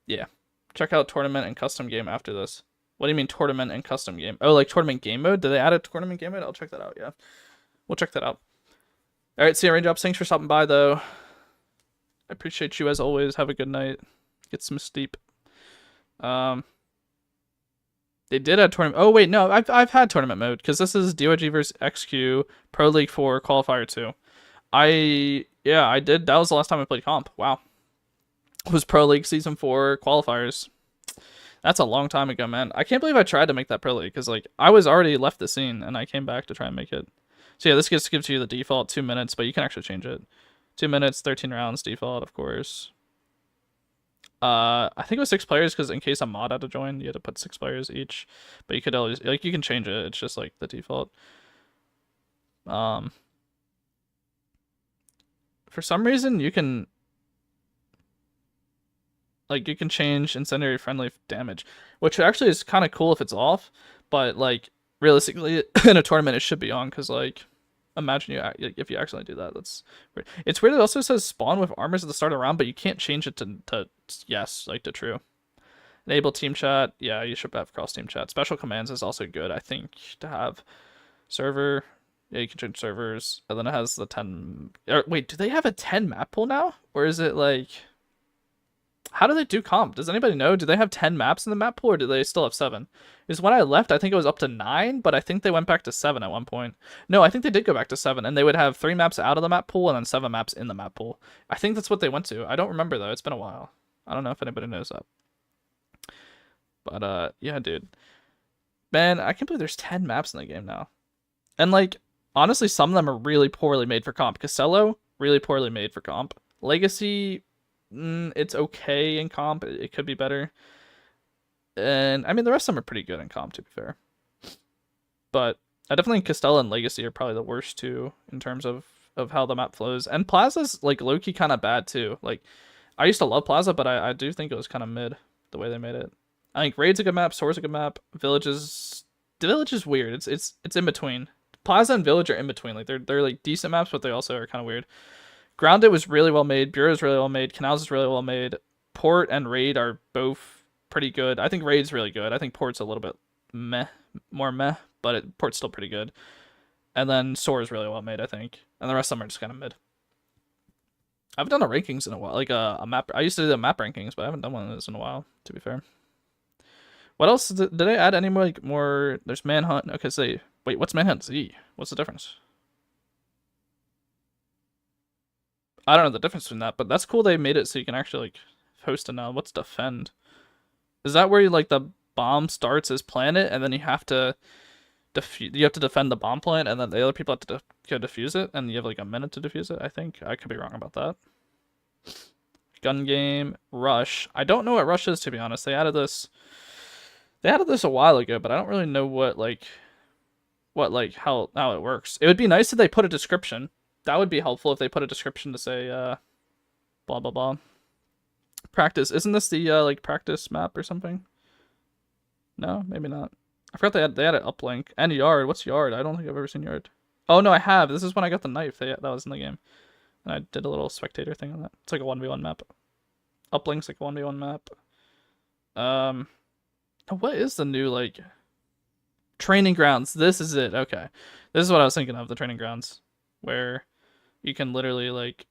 Yeah. Check out tournament and custom game after this. What do you mean tournament and custom game? Oh, like tournament game mode? Did they add a tournament game mode? I'll check that out, yeah. We'll check that out. All right, see you, Raindrops. Thanks for stopping by, though. I appreciate you as always. Have a good night. Get some sleep. They did add tournament. Oh wait, no, I've had tournament mode, because this is DOG versus XQ Pro League 4 Qualifier 2. Yeah, I did. That was the last time I played comp. Wow. It was Pro League Season 4 qualifiers. That's a long time ago, man. I can't believe I tried to make that Pro League, because like, I was already left the scene and I came back to try and make it. So yeah, this just gives you the default 2 minutes, but you can actually change it. 2 minutes, 13 rounds default, of course. I think it was 6 players, because in case a mod had to join, you had to put 6 players each. But you could always, like, you can change it. It's just like the default. For some reason, you can, like, you can change incendiary friendly damage, which actually is kind of cool if it's off. But like, realistically, in a tournament, it should be on, because like, imagine if you accidentally do that. That's weird. It's weird. It also says spawn with armors at the start of the round, but you can't change it to yes, like to true. Enable team chat. Yeah, you should have cross team chat. Special commands is also good, I think, to have. Server. Yeah, you can change servers. And then it has the 10. Wait, do they have a 10 map pool now? Or is it like... How do they do comp? Does anybody know? Do they have 10 maps in the map pool, or do they still have 7? Because when I left, I think it was up to 9, but I think they went back to 7 at one point. No, I think they did go back to 7, and they would have 3 maps out of the map pool and then 7 maps in the map pool. I think that's what they went to. I don't remember, though. It's been a while. I don't know if anybody knows that. But, yeah, dude. Man, I can't believe there's 10 maps in the game now. And, like, honestly, some of them are really poorly made for comp. Casello, really poorly made for comp. Legacy... it's okay in comp. It could be better. And I mean, the rest of them are pretty good in comp, to be fair. But I definitely think Castella and Legacy are probably the worst two in terms of how the map flows. And Plaza's like low-key kind of bad too. Like, I used to love Plaza, but I do think it was kind of mid the way they made it. I think Raid's a good map, Soar's a good map. The Village is weird. It's in between. Plaza and Village are in between. Like they're like decent maps, but they also are kind of weird. Grounded was really well made. Bureau is really well made. Canals is really well made. Port and Raid are both pretty good. I think Raid's really good. I think Port's a little bit more meh, but Port's still pretty good. And then Soar is really well made, I think. And the rest of them are just kind of mid. I haven't done the rankings in a while. Like a map. I used to do the map rankings, but I haven't done one of those in a while, to be fair. What else? Did they add any more? Like more? There's Manhunt. Okay, so wait, what's Manhunt Z? What's the difference? I don't know the difference between that, but that's cool they made it so you can actually like host a now. What's defend? Is that where you like the bomb starts as planet and then you have to defend the bomb plant and then the other people have to go defuse it and you have like a minute to defuse it? I think I could be wrong about that. gun game, rush. I don't know what rush is, to be honest. They added this a while ago, but I don't really know how it works. It would be nice if they put a description. That would be helpful if they put a description to say blah blah blah. Practice. Isn't this the like practice map or something? No, maybe not. I forgot they had an uplink and yard. What's yard? I don't think I've ever seen yard. Oh no, I have. This is when I got the knife. That was in the game. And I did a little spectator thing on that. It's like a 1v1 map. Uplink's like a 1v1 map. What is the new like training grounds? This is it. Okay. This is what I was thinking of, the training grounds, where you can literally like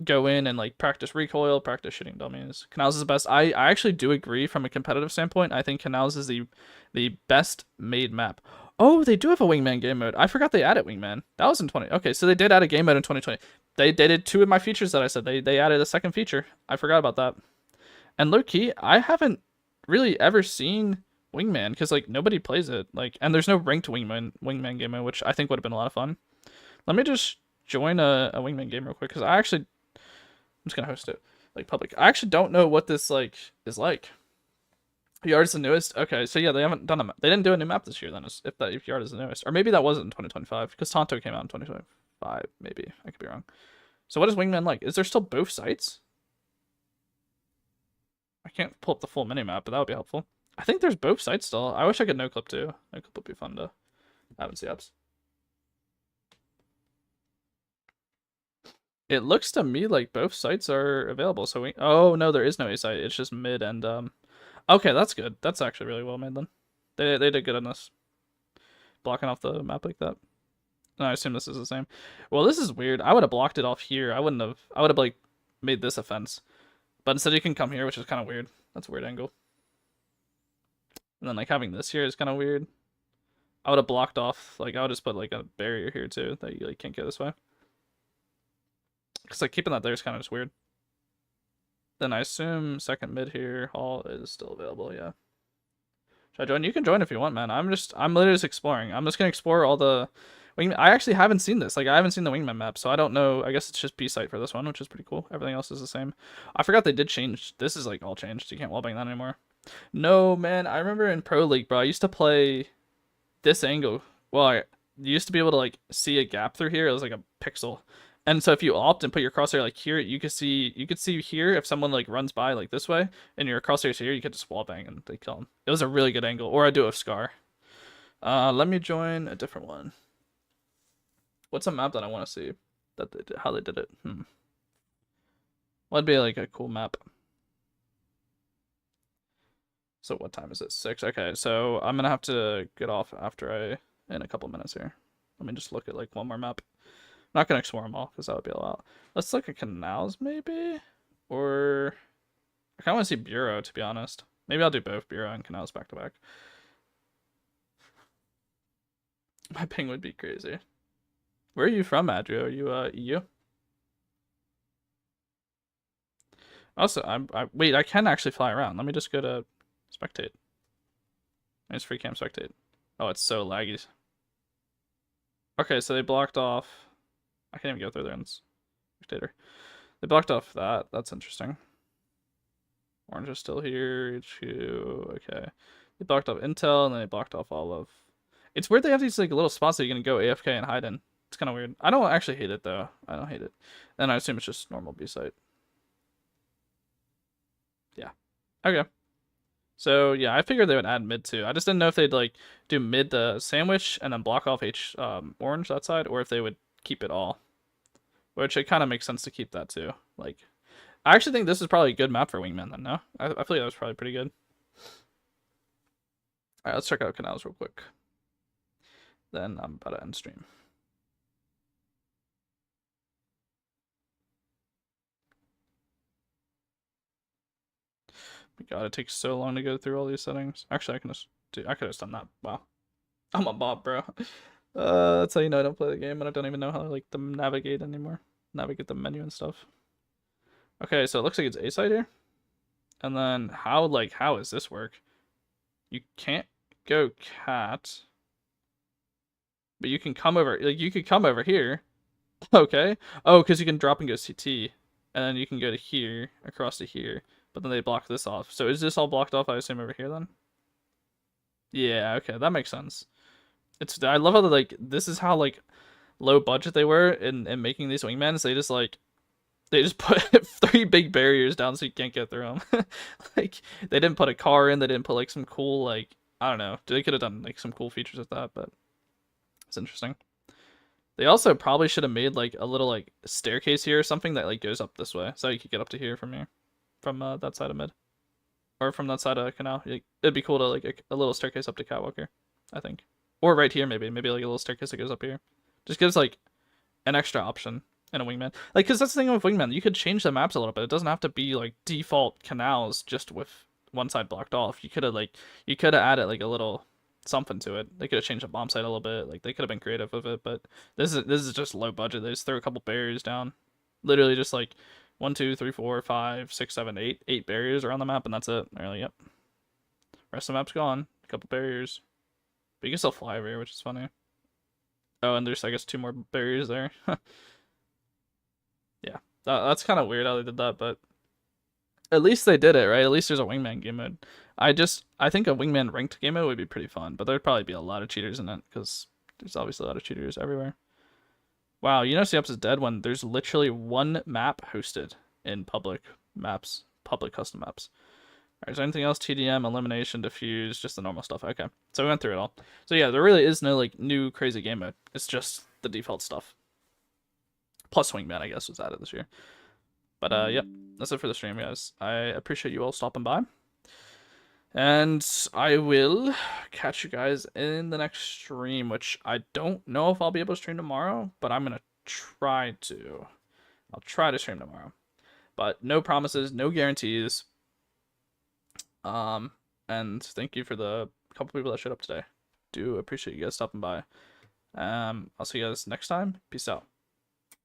go in and like practice recoil, practice shooting dummies. Canals is the best. I actually do agree from a competitive standpoint. I think Canals is the best made map. Oh, they do have a wingman game mode. I forgot they added wingman. That was in 20. Okay, so they did add a game mode in 2020. They did two of my features that I said. They added a second feature. I forgot about that. And low key, I haven't really ever seen wingman because like nobody plays it. Like, and there's no ranked wingman game mode, which I think would have been a lot of fun. Let me just join a wingman game real quick because I'm just gonna host it like public. I actually don't know what this like is like. Yard is the newest. Okay, so yeah, they haven't done they didn't do a new map this year then. If Yard is the newest, or maybe that wasn't in 2025 because Tonto came out in 2025. Maybe I could be wrong. So what is wingman like? Is there still both sites? I can't pull up the full minimap, but that would be helpful. I think there's both sites still. I wish I could no clip too. No clip would be fun to have in CFs. It looks to me like both sites are available. So oh no, there is no A site. It's just mid and okay, that's good. That's actually really well made then. They did good on this. Blocking off the map like that. And I assume this is the same. Well, this is weird. I would have blocked it off here. I would have like made this a fence. But instead you can come here, which is kind of weird. That's a weird angle. And then like having this here is kind of weird. I would have blocked off, like I would just put like a barrier here too that you like can't get this way. Because like keeping that there is kind of just weird. Then I assume second mid here, hall is still available, yeah. Should I join? You can join if you want, man. I'm literally just exploring. I'm just gonna explore all the wingman. I actually haven't seen this. Like I haven't seen the wingman map, so I don't know. I guess it's just B site for this one, which is pretty cool. Everything else is the same. I forgot they did change. This is like all changed. You can't wallbang that anymore. No, man. I remember in Pro League, bro. I used to play this angle. Well, I used to be able to like see a gap through here. It was like a pixel. And so if you opt and put your crosshair like here, you could see here if someone like runs by like this way and your crosshair's here, you could just wallbang and they kill them. It was a really good angle. Or I do it with Scar. Let me join a different one. What's a map that I want to see? How they did it. What'd be like a cool map? So what time is it? 6. Okay, so I'm gonna have to get off in a couple minutes here. Let me just look at like one more map. I'm not gonna explore them all because that would be a lot. Let's look at canals maybe, or I kind of want to see bureau to be honest. Maybe I'll do both bureau and canals back to back. My ping would be crazy. Where are you from, Adrio? Are you EU? Also, wait. I can actually fly around. Let me just go to spectate. Nice free cam spectate. Oh, it's so laggy. Okay, so they blocked off. I can't even go through there in spectator. They blocked off that. That's interesting. Orange is still here. HQ. Okay. They blocked off intel and then they blocked off all of. It's weird they have these like little spots that you're gonna go AFK and hide in. It's kind of weird. I don't actually hate it though. I don't hate it. And I assume it's just normal B site. Yeah. Okay. So yeah, I figured they would add mid too. I just didn't know if they'd like do mid the sandwich and then block off orange that side, or if they would keep it all. Which it kind of makes sense to keep that too. Like, I actually think this is probably a good map for wingman then. No, I feel like that was probably pretty good. All right, let's check out canals real quick. Then I'm about to end stream. God, it takes so long to go through all these settings. Actually, I could have just done that. Wow, I'm a bot, bro. That's how you know I don't play the game, and I don't even know how to like navigate anymore. Navigate the menu and stuff. Okay, so it looks like it's A side here. And then how does this work? You can't go cat, but you can come over. Like you could come over here. Okay. Oh, because you can drop and go CT. and then you can go to here, across to here, but then they block this off. So is this all blocked off, I assume, over here then? Yeah, okay, that makes sense. I love how like this is how like low budget they were in making these wingmans. They just put 3 big barriers down so you can't get through them. Like they didn't put a car in, they didn't put like some cool like I don't know. They could have done like some cool features with that, but it's interesting. They also probably should have made like a little like staircase here or something that like goes up this way, so you could get up to here from here, from that side of mid, or from that side of canal. It'd be cool to like a little staircase up to Catwalker, I think, or right here maybe like a little staircase that goes up here. Just gives like an extra option in a wingman, like because that's the thing with wingman. You could change the maps a little bit. It doesn't have to be like default canals just with one side blocked off. You could have added like a little something to it. They could have changed the bomb site a little bit. Like they could have been creative with it, but this is just low budget. They just threw a couple barriers down, literally just like 1, 2, 3, 4, 5, 6, 7, 8 barriers around the map, and that's it. They're like, yep. Rest of the map's gone. A couple barriers, but you can still fly over here, which is funny. Oh, and there's I guess 2 more barriers there. Yeah, that's kind of weird how they did that, but at least they did it, right? At least there's a wingman game mode. I think a wingman ranked game mode would be pretty fun, but there'd probably be a lot of cheaters in it because there's obviously a lot of cheaters everywhere. Wow, CUPS is dead when there's literally 1 map hosted in public maps, public custom maps. Alright, is there anything else? TDM, elimination, diffuse, just the normal stuff. Okay, so we went through it all. So yeah, there really is no like new crazy game mode. It's just the default stuff. Plus wingman, I guess, was added this year. But yep, that's it for the stream, guys. I appreciate you all stopping by. And I will catch you guys in the next stream, which I don't know if I'll be able to stream tomorrow, but I'm going to try to. I'll try to stream tomorrow. But no promises, no guarantees. And thank you for the couple people that showed up today. Do appreciate you guys stopping by. I'll see you guys next time. Peace out.